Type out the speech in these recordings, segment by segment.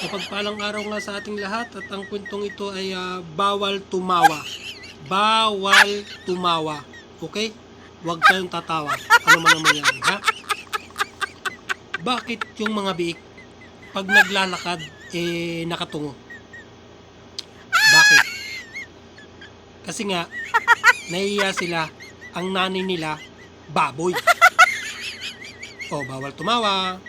Mapagpalang araw nga sa ating lahat at ang kwentong ito ay bawal tumawa. Bawal tumawa. Okay? Huwag kayong tatawa. Ano man ang mangyari, ha? Bakit yung mga biik pag naglalakad nakatungo? Bakit? Kasi nga nahiya sila, ang nanay nila baboy. O, bawal tumawa.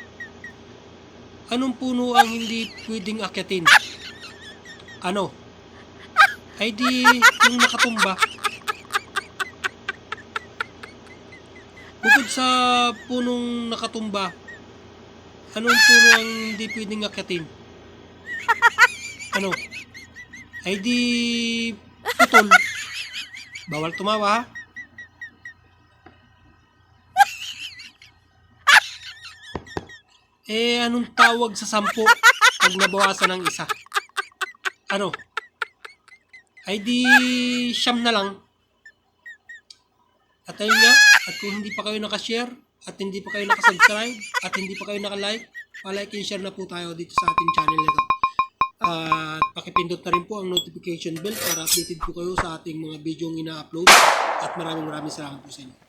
Anong puno ang hindi pwedeng akyatin? Ano? Ay di yung nakatumba. Bukod sa punong nakatumba, anong puno ang hindi pwedeng akyatin? Ano? Ay di putol. Bawal tumawa, ha? Anong tawag sa 10 pag nabawasan ng isa? Ano? Ay di 9 na lang. At ayun nga, at kung hindi pa kayo nakashare, at hindi pa kayo nakasubscribe, at hindi pa kayo nakalike, palike and share na po tayo dito sa ating channel nito. At pakipindot na rin po ang notification bell para updated po kayo sa ating mga video ina-upload. At maraming salamat po sa inyo.